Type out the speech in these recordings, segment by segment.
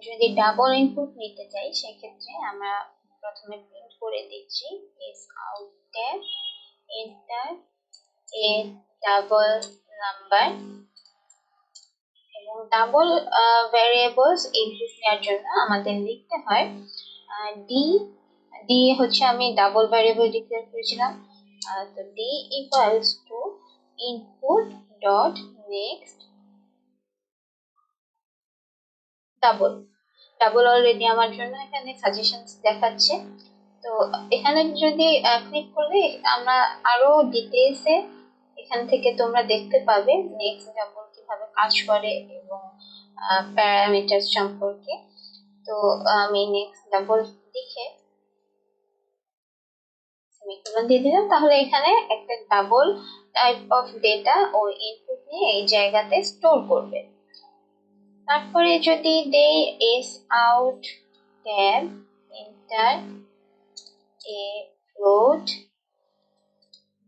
যদি double input নিতে চাই সেক্ষেত্রে আমরা প্রথমে প্রিন্ট করে দিচ্ছি is out tab enter a double number এবং ডাবল ভ্যারিয়েবলস ইনপুট নেওয়ার জন্য আমাদের লিখতে হয় d হচ্ছে আমি ডাবল ভ্যারিয়েবল ডিক্লেয়ার করেছিলাম তো d equals to input dot next double already আমার জন্য এখানে সাজেশনস দেখাচ্ছে। তো এখানে যদি ক্লিক করলে আমরা আরো ডিটেইলসে এখান থেকে তোমরা দেখতে পাবে নেক্সট ডাবল কিভাবে কাজ করে এবং প্যারামিটারস সম্পর্কে। তো আমি নেক্সট ডাবল লিখে সেমিকোলন দিয়ে দিলাম, তাহলে এখানে একটা ডাবল টাইপ অফ ডেটা ও ইনপুট নিয়ে এই জায়গাতে স্টোর করবে। তারপরে যদি দেই is out tab enter a float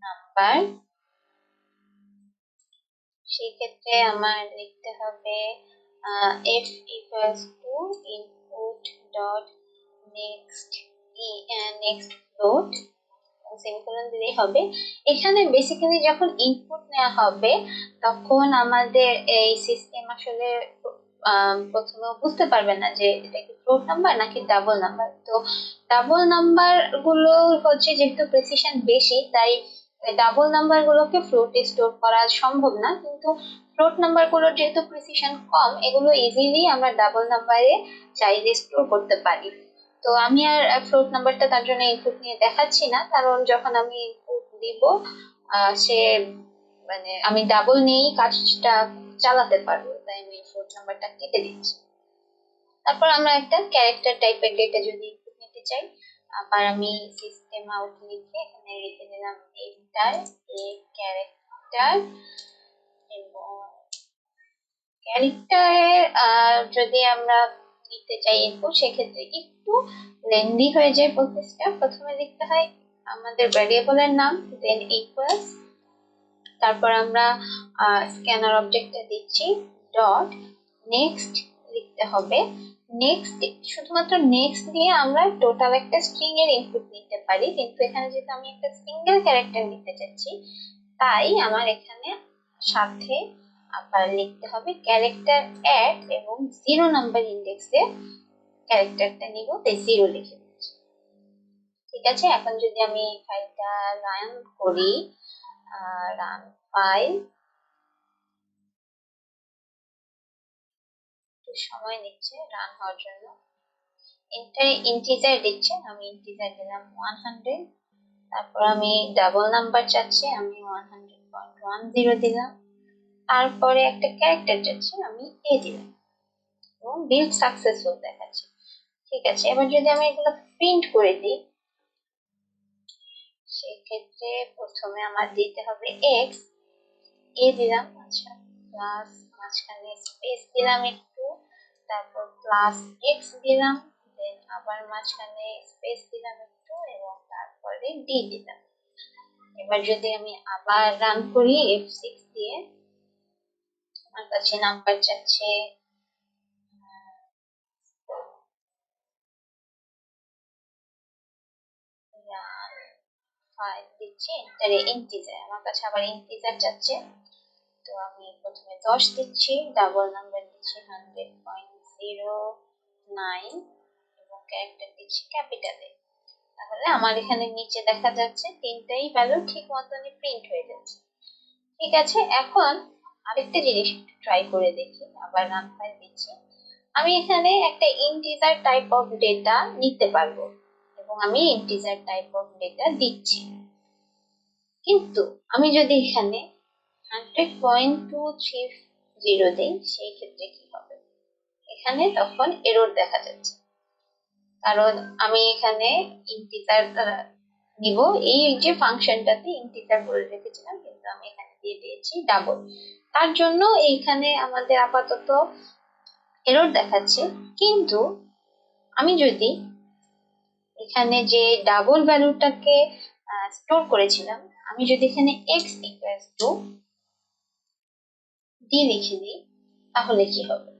number, সেই ক্ষেত্রে আমার লিখতে হবে f equals to input dot next float semicolon দিলেই হবে। এখানে বেসিক্যালি যখন ইনপুট নেওয়া হবে তখন আমাদের এই সিস্টেম আসলে প্রথমে বুঝতে পারবে না যে এটা কি ফ্লোট নাম্বার নাকি ডাবল নাম্বার। তো ডাবল নাম্বার গুলো হচ্ছে যেহেতু প্রেসিশন বেশি তাই ডাবল নাম্বার গুলোকে ফ্লোটে স্টোর করা সম্ভব না, কিন্তু ফ্লোট নাম্বার গুলোর যেহেতু প্রেসিশন কম এগুলো ইজিলি আমরা ডাবল নাম্বারে চাইলে স্টোর করতে পারি। তো আমি আর ফ্লোট নাম্বারটা তার জন্য ইনপুট নিয়ে দেখাচ্ছি না, কারণ যখন আমি ইনপুট দিব সে মানে আমি ডাবল নিয়েই কাজটা চালাতে পারবো, তাই আমি ফ্লোট নাম্বারটা কেটে দিচ্ছি। তারপর আমরা একটা ক্যারেক্টার টাইপের ডেটা যদি ইনপুট নিতে চাই, আবার আমি সিস্টেম আউট লিখে এখানে রেখে দিলাম এন্টার এ ক্যারেক্টার। এবং ক্যারেক্টারের যদি আমরা নিতে চাই ইনপুট সেক্ষেত্রে একটু লেন্দি হয়ে যায় প্রসেসটা। প্রথমে লিখতে হয় আমাদের ভ্যারিয়েবলের নাম, দেন ইকুয়ালস, তারপর আমরা স্ক্যানার অবজেক্টটা দিচ্ছি ডট নেক্সট লিখতে হবে। নেক্সট শুধুমাত্র নেক্সট দিয়ে আমরা টোটাল একটা স্ট্রিং এর ইনপুট নিতে পারি, কিন্তু এখানে যেহেতু আমি একটা সিঙ্গেল ক্যারেক্টার নিতে চাচ্ছি তাই আমার এখানে সাথে আবার লিখতে হবে ক্যারেক্টার অ্যাড এবং 0 নাম্বার ইন্ডেক্সে ক্যারেক্টারটা নিব, তাই 0 লিখে দিচ্ছি। ঠিক আছে, এখন যদি আমি ফাইলটা রান করি, রান ফাইল, একটু সময় নিচ্ছে রান হওয়ার জন্য। ইন্টিজার দিচ্ছে, আমি ইন্টিজার দিলাম 100। তারপর আমি ডাবল নাম্বার চাচ্ছি, আমি 100.10 দিলাম। তারপরে একটা ক্যারেক্টার চাচ্ছি, আমি এ দিলাম এবং বিল্ড সাকসেসফুল দেখাচ্ছে। ঠিক আছে, এবার যদি আমি এগুলো প্রিন্ট করে দিই সেক্ষেত্রে প্রথমে আমার দিতে হবে এক্স, এ দিলাম, আচ্ছা প্লাস মাঝখানে স্পেস দিলাম একটু, তারপর প্লাস এক্স দিলাম, দেন আবার মাঝখানে স্পেস দিলাম একটু এবং তারপরে ডি দিলাম। এবার যদি আমি আবার রান করি F6 দিয়ে, আমার কাছে নাম্বার চাচ্ছে ফাইল দিচ্ছি, এন্টারে ইন্টিজার, আমার কাছে আবার ইন্টিজার চাচ্ছে। তো আমি প্রথমে 10 দিচ্ছি, ডাবল নাম্বার দিচ্ছি 100.09 এবং ক্যারেক্টার দিচ্ছি ক্যাপিটালে। তাহলে আমার এখানে নিচে দেখা যাচ্ছে তিনটাই ভ্যালু ঠিক মতনই প্রিন্ট হয়ে যাচ্ছে। ঠিক আছে, এখন আরেকটা জিনিস ট্রাই করে দেখি, আবার রান ফাইল দিচ্ছি। আমি এখানে একটা ইন্টিজার টাইপ অফ ডেটা নিতে পারবো এবং আমি ইন্টিজার টাইপ অফ ডেটা দিচ্ছি, কিন্তু আমি যদি এখানে 100.230 দেই সেই ক্ষেত্রে কি হবে? এখানে তখন এরর দেখা যাচ্ছে, কারণ আমি এখানে ইন্টিজার নিব, এই যে ফাংশনটাতে ইন্টিজার বলে রেখেছিলাম কিন্তু আমি এখানে দিয়ে দিয়েছি ডাবল, তার জন্য এইখানে আমাদের আপাতত এরর দেখাচ্ছে। কিন্তু আমি যদি এখানে যে ডাবল ভ্যালুটাকে স্টোর করেছিলাম, আমি যদি এখানে x ইকুয়ালস টু d লিখে দিই তাহলে কি হবে?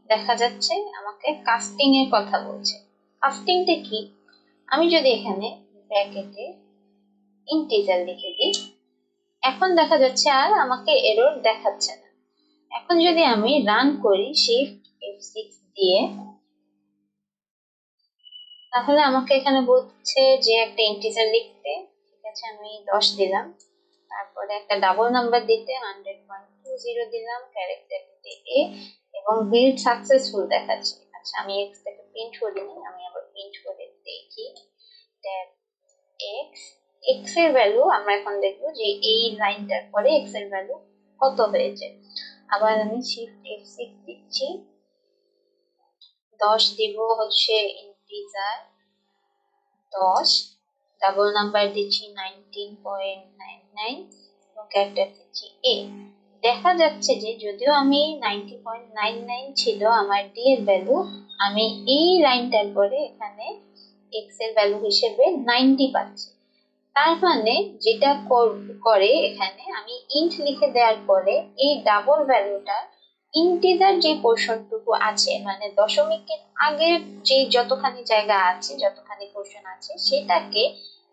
দেখা যাচ্ছে আমাকে কাস্টিং এর কথা বলছে। কাস্টিংটা কি? আমি যদি এখানে ব্র্যাকেটে ইন্টিজার লিখে দিই, এখন দেখা যাচ্ছে আর আমাকে এরর দেখাচ্ছে না। এখন যদি আমি রান করি শিফট F6 দিয়ে, তাহলে আমাকে এখানে বলছে যে একটা ইন্টিজার লিখতে। ঠিক আছে, আমি 10 দিলাম, তারপরে একটা ডাবল নাম্বার দিতে 100.20 দিলাম, ক্যারেক্টার দিতে a, এবং বিল্ড সাকসেসফুল দেখাচ্ছে। আচ্ছা, আমি x থেকে প্রিন্ট করিনি, আমি আবার প্রিন্ট করে দেখি। ট্যাব x, x এর ভ্যালু আমরা এখন দেখবো যে এই লাইনটার পরে x এর ভ্যালু কত হয়েছে। আবার আমি শিফট F6 দিচ্ছি, 10 দিব হচ্ছে ইন্টিজার 10, ডাবল নাম্বার দিচ্ছি 19.99 এবং ক্যারেক্টার দিচ্ছি a। দেখা যাচ্ছে যে যদিও আমি 90.99 ছিল আমার d এর ভ্যালু, আমি এই লাইনটার পরে এখানে x এর ভ্যালু হিসেবে 90 পাচ্ছি। তার মানে যেটা করে এখানে আমি ইন্ট লিখে দেওয়ার পরে এই ডাবল ভ্যালুটা ইন্টিজার যে পোর্শনটুকু আছে, মানে দশমিকের আগের যে যতখানি জায়গা আছে, যতখানি পোর্শন আছে, সেটাকে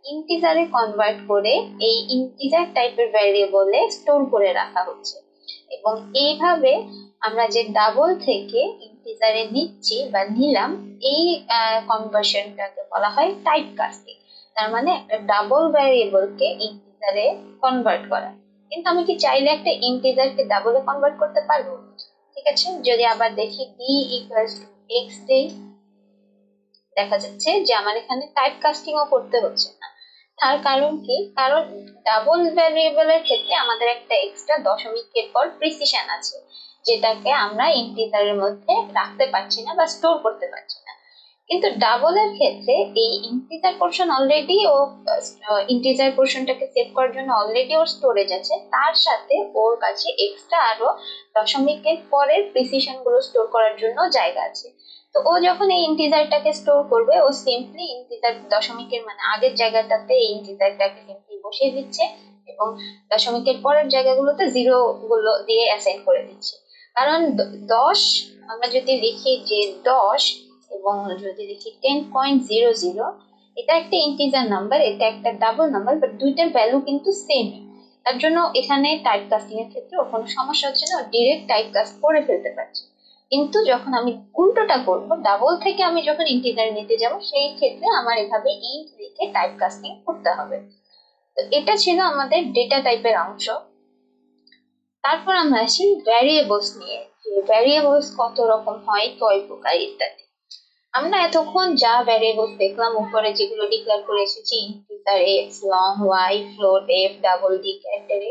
ইন্টিজারে কনভার্ট করে এই ইন্টিজার টাইপের ভ্যারিয়েবলে স্টোর করে রাখা হচ্ছে। এবং এইভাবে আমরা যে ডাবল থেকে ইন্টিজারে নিচ্ছি বা নিলাম, এই কনভার্সনটাকে বলা হয় টাইপ কাস্টিং। তার মানে একটা ডাবল ভ্যারিয়েবলকে ইন্টিজারে কনভার্ট করা। কিন্তু আমি কি চাইলে একটা ইন্টিজারকে ডাবলে কনভার্ট করতে পারবো? ঠিক আছে, যদি আবার দেখি d ইকুয়ালস টু x দেই, দেখা যাচ্ছে যে আমার এখানে টাইপ কাস্টিংও করতে হচ্ছে না। তার কারণ কি? কারণ ডাবল ভ্যারিয়েবলের ক্ষেত্রে আমাদের একটা এক্সট্রা দশমিকের পর প্রিসিশন আছে, যেটাকে আমরা ইন্টিজারের মধ্যে রাখতে পারছি না বা স্টোর করতে পারছি না। কিন্তু ডাবলের ক্ষেত্রে এই ইন্টিজার পোর্শন অলরেডি ও ইন্টিজার পোর্শনটাকে সেভ করার জন্য অলরেডি ওর স্টোরেজ আছে, তার সাথে ওর কাছে এক্সট্রা আরো দশমিকের পরের প্রিসিশন গুলো স্টোর করার জন্য জায়গা আছে। তো ও যখন এই ইন্টিজারটাকে স্টোর করবে, ও সিম্পলি ইন্টিজার দশমিকের মানে আগের জায়গাটাতে এই ইন্টিজারটাকে সিম্পলি বসিয়ে দিচ্ছে এবং দশমিকের পরের জায়গাগুলোতে জিরো গুলো দিয়ে অ্যাসাইন করে দিচ্ছে। কারণ 10 আমরা যদি লিখি যে 10 এবং যদি লিখি 10.00, এটা একটা ইন্টিজার নাম্বার, এটা একটা ডাবল নাম্বার, বাট দুইটার ভ্যালু কিন্তু সেম। তার জন্য এখানে টাইপ কাস্টিং এর ক্ষেত্রে ওর কোনো সমস্যা হচ্ছে না, ডিরেক্ট টাইপ কাস্ট করে ফেলতে পারছে। কিন্তু যখন আমি উল্টোটা করব, ডাবল থেকে আমি যখন ইন্টিজার নিতে যাব, সেই ক্ষেত্রে আমার এভাবে ইন্ট লিখে টাইপ কাস্টিং করতে হবে। তো এটা ছিল আমাদের ডেটা টাইপের অংশ। তারপর আমরা আসি ভ্যারিয়েবলস নিয়ে, যে ভ্যারিয়েবলস কত রকম হয়, কয় প্রকার ইত্যাদি। আমরা এতক্ষণ যা ভ্যারিয়েবলস দেখলাম উপরে, যেগুলো ডিক্লেয়ার করে এসেছি, integer X, long Y, float F, double D, character A,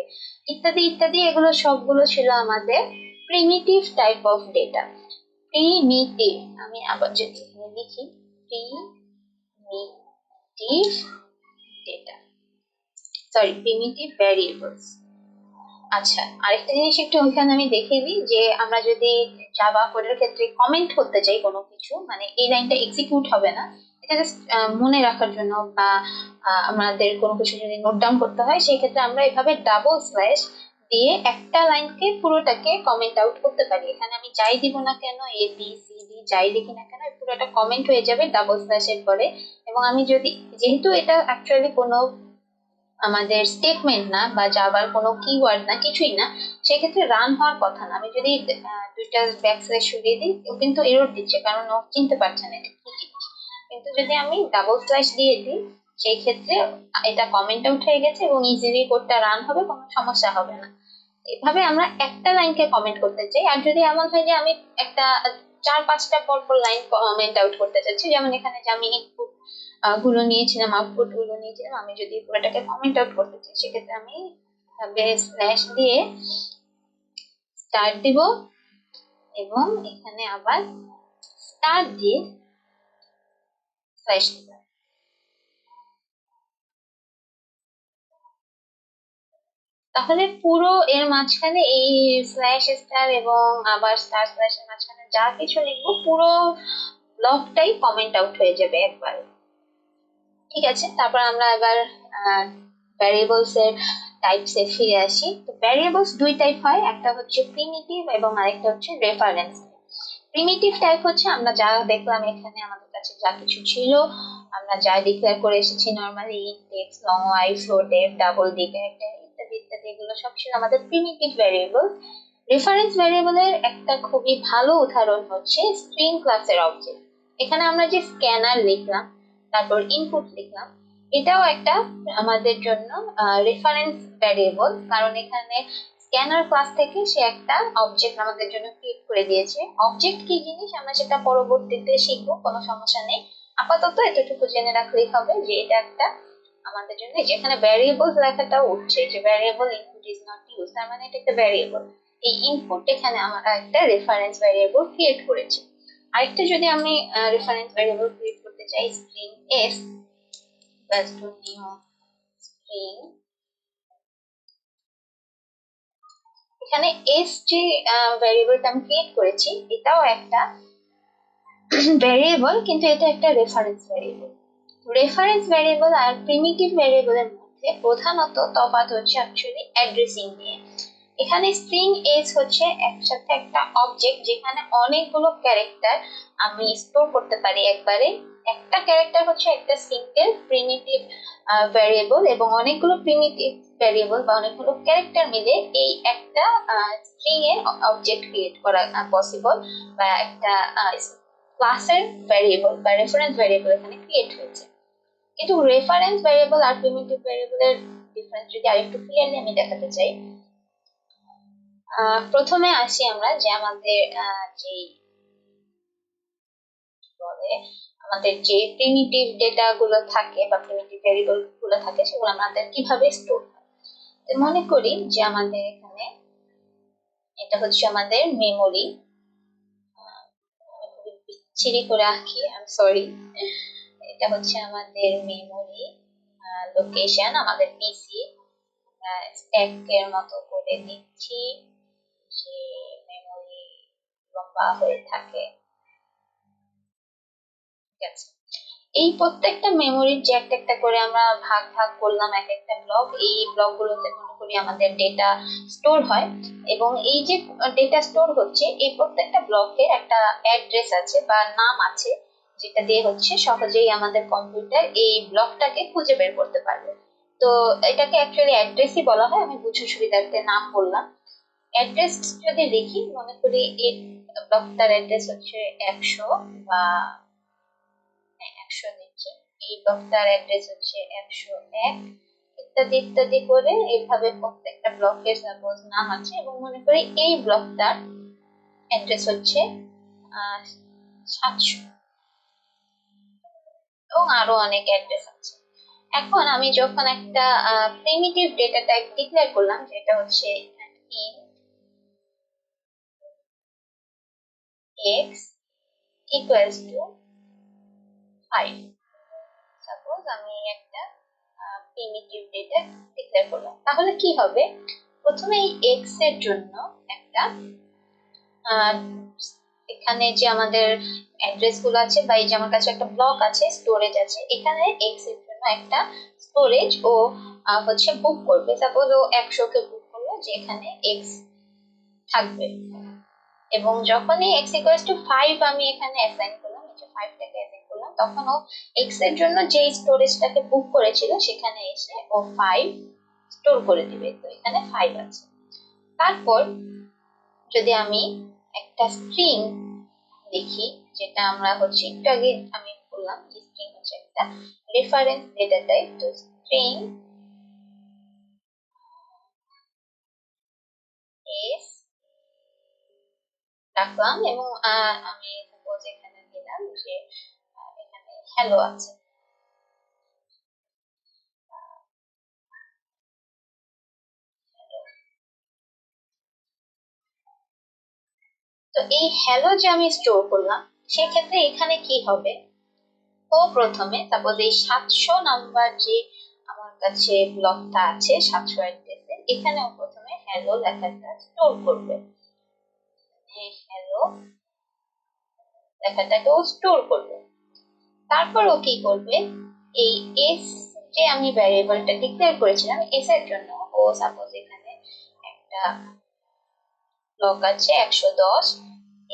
ইত্যাদি ইত্যাদি, এগুলো সবগুলো ছিল আমাদের primitive type of data. Primitive, আমি আবার যদি এখানে লিখি primitive data, sorry primitive variables. আচ্ছা, আরেকটা জিনিস একটু ওইখানে আমি দেখিয়ে দিই, যে আমরা যদি জাভা কোডের ক্ষেত্রে কমেন্ট করতে চাই কোনো কিছু, মানে এই লাইনটা এক্সিকিউট হবে না, এটা জাস্ট মনে রাখার জন্য, বা আমাদের কোনো কিছু যদি নোট ডাউন করতে হয়, সেই ক্ষেত্রে আমরা এভাবে ডাবল স্ল্যাশ দিয়ে একটা লাইনকে পুরোটাকে কমেন্ট আউট করতে পারি। এখানে আমি যাই দিব না কেন, এ বি সি ডি যাই লিখি না কেন, পুরোটা কমেন্ট হয়ে যাবে ডাবল স্ল্যাশের পরে। এবং আমি যদি, যেহেতু এটা অ্যাকচুয়ালি কোনো আমাদের স্টেটমেন্ট না বা জাভার কোনো কিওয়ার্ড না, কিছুই না, সেক্ষেত্রে রান হওয়ার কথা না। আমি যদি দুইটা ব্যাকস্ল্যাশ সরিয়ে দিই, ও কিন্তু এরর দিচ্ছে, কারণ ও চিনতে পারছে না এটা কি জিনিস। কিন্তু যদি আমি ডাবল স্ল্যাশ দিয়ে দিই, সেই ক্ষেত্রে এটা কমেন্ট আউট হয়ে গেছে এবং ইজিলি কোডটা রান হবে, কোনো সমস্যা হবে না। এভাবে আমরা একটা লাইনকে কমেন্ট করতে চাই। আর যদি এমন হয় যে আমি একটা 4-5টা পরপর লাইন কমেন্ট আউট করতে চাচ্ছি, যেমন এখানে যে আমি ইনপুট গুলো নিয়েছিলাম, আউটপুট গুলো নিয়েছিলাম, আমি যদি পুরোটাকে কমেন্ট আউট করতে চাই, সেক্ষেত্রে আমি স্ল্যাশ দিয়ে স্টার্ট দিব এবং এখানে আবার স্টার দিয়ে স্ল্যাশ দিব। তাহলে পুরো এর মাঝখানে এই স্ল্যাশ স্টার এবং আবার স্টার স্ল্যাশ এর মাঝখানে যা কিছু লিখবো, পুরো ব্লকটাই কমেন্ট আউট হয়ে যাবে একবার। ঠিক আছে, তারপর আমরা এবার ভ্যারিয়েবলস এর টাইপস এ ফিরে আসি। তো ভ্যারিয়েবলস দুই টাইপ হয়, একটা হচ্ছে প্রিমিটিভ এবং আরেকটা হচ্ছে রেফারেন্স। প্রিমিটিভ টাইপ হচ্ছে আমরা যা দেখলাম এখানে আমাদের কাছে যা কিছু ছিল আমরা যা ডিক্লেয়ার করে এসেছি normally int x, long Y, float F, double D character ইত্যাদি ইত্যাদি, এগুলো সব ছিল আমাদের প্রিমিটিভ ভ্যারিয়েবল। রেফারেন্স ভ্যারিয়েবলের একটা খুবই ভালো উদাহরণ হচ্ছে স্ট্রিং ক্লাসের অবজেক্ট। এখানে আমরা যে স্ক্যানার লিখলাম, তারপর ইনপুট লিখলাম, এটাও একটা আমাদের জন্য রেফারেন্স ভ্যারিয়েবল, কারণ এখানে স্ক্যানার ক্লাস থেকে সে একটা অবজেক্ট আমাদের জন্য ক্রিয়েট করে দিয়েছে। অবজেক্ট কি জিনিস আমরা সেটা পরবর্তীতে শিখবো, কোনো সমস্যা নেই, আপাতত এতটুকু জেনে রাখলেই হবে যে এটা একটা আমাদের জন্য, যেখানে ভ্যারিয়েবলস লেখাটা উঠছে যে variable input is not use, তার মানে এটা একটা ভ্যারিয়েবল। এই ইনপুট এখানে আমরা একটা রেফারেন্স ভ্যারিয়েবল ক্রিয়েট করেছি। আরেকটা যদি আমি রেফারেন্স ভ্যারিয়েবল ক্রিয়েট করতে চাই, string S equals to new string, এখানে এস যে ভ্যারিয়েবলটা আমি ক্রিয়েট করেছি এটাও একটা ভ্যারিয়েবল, কিন্তু এটা একটা রেফারেন্স ভ্যারিয়েবল। রেফারেন্স ভ্যারিয়েবল আর প্রিমিটিভ ভ্যারিয়েবলের মধ্যে প্রধানত তফাৎ হচ্ছে অ্যাকচুয়ালি অ্যাড্রেসিং নিয়ে। এখানে স্ট্রিং এস হচ্ছে একসাথে একটা অবজেক্ট যেখানে অনেকগুলো ক্যারেক্টার আমি স্টোর করতে পারি একবারে। একটা ক্যারেক্টার হচ্ছে একটা সিঙ্গেল প্রিমিটিভ ভ্যারিয়েবল, এবং অনেকগুলো প্রিমিটিভ ভ্যারিয়েবল বা অনেকগুলো ক্যারেক্টার মিলে এই একটা স্ট্রিং এর অবজেক্ট ক্রিয়েট করা পসিবল, বা একটা ক্লাসের ভ্যারিয়েবল বা রেফারেন্স ভ্যারিয়েবল এখানে ক্রিয়েট হয়েছে। কিন্তু রেফারেন্স ভ্যারিয়েবল আর প্রিমিটিভ ভ্যারিয়েবলের ডিফারেন্স যদি আরেকটু ক্লিয়ারলি আমি দেখাতে চাই, প্রথমে আসি আমরা যে আমাদের যে বলে আমাদের যে প্রিমিটিভ ডেটা গুলো থাকে বা প্রিমিটিভ ভ্যারিয়েবল গুলো থাকে সেগুলো আমাদের কিভাবে স্টোর হয়। তো মনে করি যে আমাদের এখানে এটা হচ্ছে আমাদের মেমোরি, বিচ্ছিরি করে আঁকি, আই এম সরি, এটা হচ্ছে আমাদের মেমোরি লোকেশন, আমাদের পিসি স্ট্যাকের মতো করে দিচ্ছি যে মেমোরি লম্বা হয়ে থাকে। ঠিক আছে, এই প্রত্যেকটা মেমোরির যে একটা একটা করে আমরা ভাগ ভাগ করলাম এক একটা ব্লক, এই ব্লকগুলোতে মনে করি আমাদের ডেটা স্টোর হয়, এবং এই যে ডেটা স্টোর হচ্ছে এই প্রত্যেকটা ব্লকের একটা অ্যাড্রেস আছে বা নাম আছে, যেটা দিয়ে হচ্ছে সহজেই আমাদের কম্পিউটার এই ব্লকটাকে খুঁজে বের করতে পারবে। তো এটাকে অ্যাকচুয়ালি অ্যাড্রেসই বলা হয়, আমি বুঝে সুবিধার্থে নাম বললাম। অ্যাড্রেস যদি লিখি, মনে করি এই ব্লকটার অ্যাড্রেস হচ্ছে 100 বা 100 নিচে, এই ব্লকটার অ্যাড্রেস হচ্ছে 101 ইত্যাদি ইত্যাদি করে এইভাবে প্রত্যেকটা ব্লকের সাপোজ নাম আছে, এবং মনে করি এই ব্লকটার অ্যাড্রেস হচ্ছে 700, এবং আরো অনেক অ্যাড্রেস আছে। এখন আমি যখন একটা প্রিমিটিভ ডেটা টাইপ ডিক্লেয়ার করলাম, যেটা হচ্ছে int x equals to 5, suppose আমি একটা প্রিমিটিভ ডেটা ডিক্লেয়ার করলাম, তাহলে কি হবে, প্রথমে এই x এর জন্য একটা এখানে যে আমাদের অ্যাড্রেস গুলো আছে বা এই যে আমার কাছে একটা ব্লক আছে, স্টোরেজ আছে, এখানে x এর জন্য একটা স্টোরেজ ও হচ্ছে বুক করবে। সাপোজ ও 100 কে বুক করলো যে এখানে x থাকবে, এবং যখনই x equals to 5 আমি এখানে অ্যাসাইন করলাম, এই যে 5 টাকে অ্যাসাইন করলাম, তখন ও x এর জন্য যে স্টোরেজটাকে বুক করেছিল সেখানে এসে ও 5 স্টোর করে দিবে। তো এখানে 5 আছে। তারপর যদি আমি একটা স্ট্রিং লিখি, যেটা আমরা হচ্ছে একটু আগে আমি বললাম যে স্ট্রিং হচ্ছে একটা রেফারেন্স ডেটা টাইপ, তো স্ট্রিং এস রাখলাম, এবং আমি সাপোজ এখানে দিলাম যে এখানে হ্যালো আছে। তো এই হ্যালো যে আমি স্টোর করলাম, সেক্ষেত্রে এখানে কি হবে, ও প্রথমে সাপোজ এই 700 নাম্বার যে আমার কাছে ব্লকটা আছে 700 অ্যাড্রেসের, এখানে ও প্রথমে হ্যালো লেখাটা স্টোর করবে, হ্যালো লেখাটাকে ও স্টোর করবে। তারপর ও কি করবে, এই এস যে আমি ভ্যারিয়েবলটা ডিক্লেয়ার করেছিলাম এস এর জন্য, ও সাপোজ এখানে একটা ব্লক আছে 110,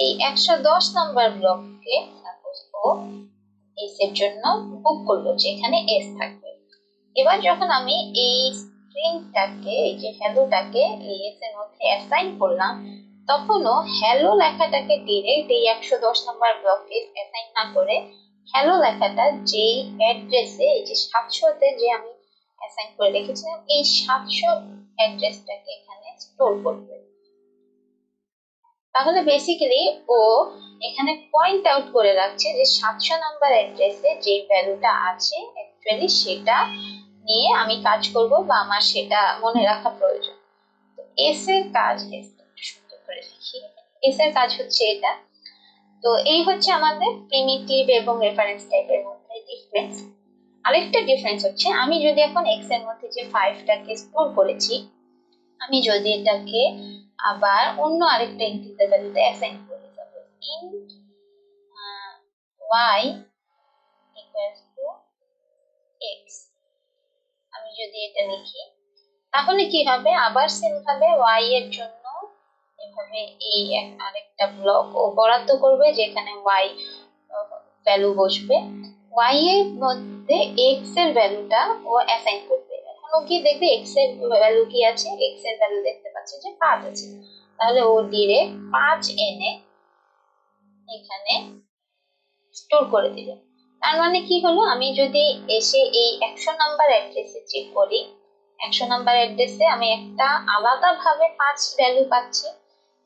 এই 110 নাম্বার ব্লককে সাপোজ ও এস এর জন্য বুক করলো, যেখানে এস থাকবে। এবার যখন আমি এই স্ট্রিংটাকে, এই যে হ্যালোটাকে এই এস এর মধ্যে অ্যাসাইন করলাম, তখনও হ্যালো লেখাটাকে ডিরেক্ট এই 110 নাম্বার ব্লকে অ্যাসাইন না করে হ্যালো লেখাটা যেই অ্যাড্রেসে, এই যে 700 তে যে আমি অ্যাসাইন করে রেখেছিলাম, এই 700 অ্যাড্রেসটাকে এখানে স্টোর করবে। তাহলে বেসিক্যালি ও এখানে পয়েন্ট আউট করে রাখছে যে 700 নাম্বার অ্যাড্রেসে যে ভ্যালুটা আছে অ্যাকচুয়ালি সেটা নিয়ে আমি কাজ করব বা আমার সেটা মনে রাখা প্রয়োজন। তো এস এর কাজ, একটু সুন্দর করে লিখি, এস এর কাজ হচ্ছে এটা। তো এই হচ্ছে আমাদের প্রিমিটিভ এবং রেফারেন্স টাইপের মধ্যে ডিফারেন্স। আরেকটা ডিফারেন্স হচ্ছে, আমি যদি এখন এক্স এর মধ্যে যে 5টাকে স্টোর করেছি, আমি যদি এটাকে আবার অন্য আরেকটা ইন্টিজার ভ্যালুতে অ্যাসাইন করি, suppose int y equals to x, আমি যদি এটা লিখি, তাহলে কি হবে, আবার সেম ভাবে y এর জন্য এভাবে এই আরেকটা ব্লক ও বরাদ্দ করবে যেখানে y ভ্যালু বসবে। y এর মধ্যে x এর ভ্যালুটা ও অ্যাসাইন করবে। এখন ও কি দেখবে x এর ভ্যালু কি আছে, x এর ভ্যালু দেখতে পাচ্ছে যে 5 আছে, তাহলে ও ডিরেক্ট 5 এনে এখানে স্টোর করে দিল। তার মানে কি হলো, আমি যদি এসে এই 100 নাম্বার অ্যাড্রেসে চেক করি, 100 নাম্বার অ্যাড্রেসে আমি একটা আলাদা ভাবে 5 ভ্যালু পাচ্ছি।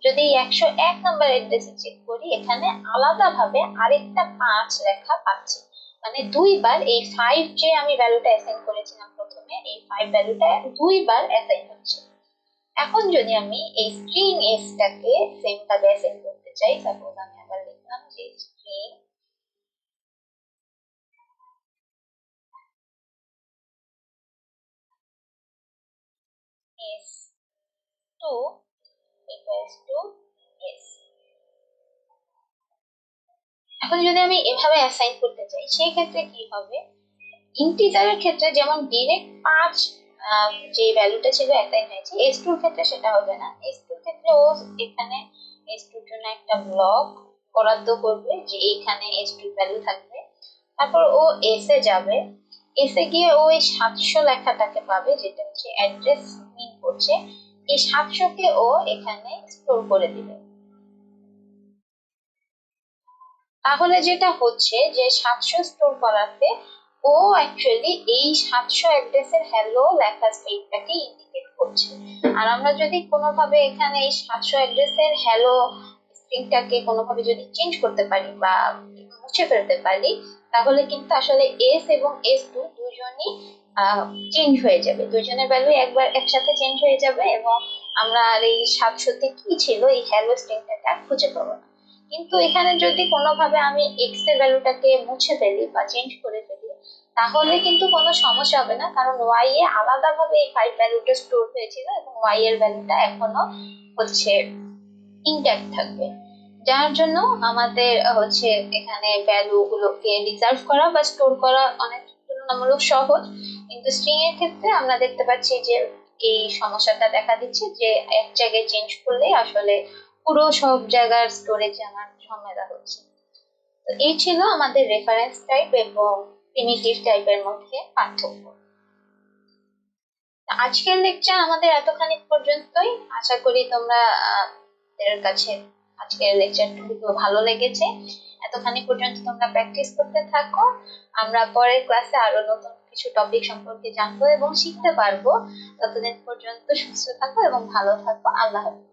যদি 101 নাম্বার অ্যাড্রেসে চেক করি, এখানে আলাদা ভাবে আরেকটা 5 লেখা পাচ্ছি। মানে দুইবার এই 5 যে আমি ভ্যালুটা অ্যাসাইন করেছিলাম প্রথমে, এই 5 ভ্যালুটা দুইবার অ্যাসাইন হচ্ছে। এখন যদি আমি এই স্ট্রিং এস টাকে সেম ভাবে অ্যাসাইন করতে চাই, সাপোজ আমি আবার লিখলাম যে string s2 equals to s। এখন যদি আমি এভাবে অ্যাসাইন করতে চাই, সেই ক্ষেত্রে কি হবে, ইন্টিজারের ক্ষেত্রে যেমন ডিরেক্ট 5 যে ভ্যালুটা ছিল অ্যাসাইন হয়েছে, s2 এর ক্ষেত্রে সেটা হবে না। s2 এর ক্ষেত্রে ও এখানে s2 এর জন্য একটা ব্লক বরাদ্দ করবে যে এখানে s2 ভ্যালু থাকবে, তারপর ও s এ যাবে, s এ গিয়ে ওই 700 লেখাটাকে পাবে যেটা হচ্ছে অ্যাড্রেস মিন করছে, এই 700 কে ও এখানে স্টোর করে দিবে। তাহলে যেটা হচ্ছে যে 700 স্টোর করাতে ও অ্যাকচুয়ালি এই 700 অ্যাড্রেসের হ্যালো লেখা স্ট্রিংটাকে ইন্ডিকেট করছে। আর আমরা যদি কোনোভাবে এখানে এই 700 অ্যাড্রেসের হ্যালো স্ট্রিংটাকে কোনোভাবে যদি চেঞ্জ করতে পারি বা মুছে ফেলতে পারি, তাহলে কিন্তু আসলে এস এবং s2 দুজনই চেঞ্জ হয়ে যাবে, দুজনের ভ্যালু একবার একসাথে চেঞ্জ হয়ে যাবে এবং আমরা আর এই 700 তে কি ছিল এই হ্যালো স্ট্রিংটাকে আর খুঁজে পাবো না। কিন্তু এখানে যদি কোনোভাবে আমি x এর ভ্যালুটাকে মুছে ফেলি বা চেঞ্জ করে ফেলি, তাহলে কিন্তু কোনো সমস্যা হবে না, কারণ y এ আলাদাভাবে এই 5 ভ্যালুটা স্টোর হয়েছিল এবং y এর ভ্যালুটা এখনো হচ্ছে ইনট্যাক্ট থাকবে। যার জন্য আমাদের হচ্ছে এখানে ভ্যালু গুলোকে রিজার্ভ করা বা স্টোর করা অনেক তুলনামূলক সহজ। কিন্তু স্ট্রিং এর ক্ষেত্রে আমরা দেখতে পাচ্ছি যে এই সমস্যাটা দেখা দিচ্ছে যে এক জায়গায় চেঞ্জ করলে আসলে পুরো সব জায়গার স্টোরেজে আমার ঝামেলা হচ্ছে। তো এই ছিল আমাদের রেফারেন্স টাইপ এবং প্রিমিটিভ টাইপের মধ্যে পার্থক্য। আজকের লেকচার আমাদের এতখানি পর্যন্তই। আশা করি তোমরা এর কাছে আজকের লেকচারটুকু ভালো লেগেছে। এতখানি পর্যন্ত তোমরা প্র্যাকটিস করতে থাকো, আমরা পরের ক্লাসে আরো নতুন কিছু টপিক সম্পর্কে জানবো এবং শিখতে পারবো। ততদিন পর্যন্ত সুস্থ থাকো এবং ভালো থাকো। আল্লাহ হাফেজ।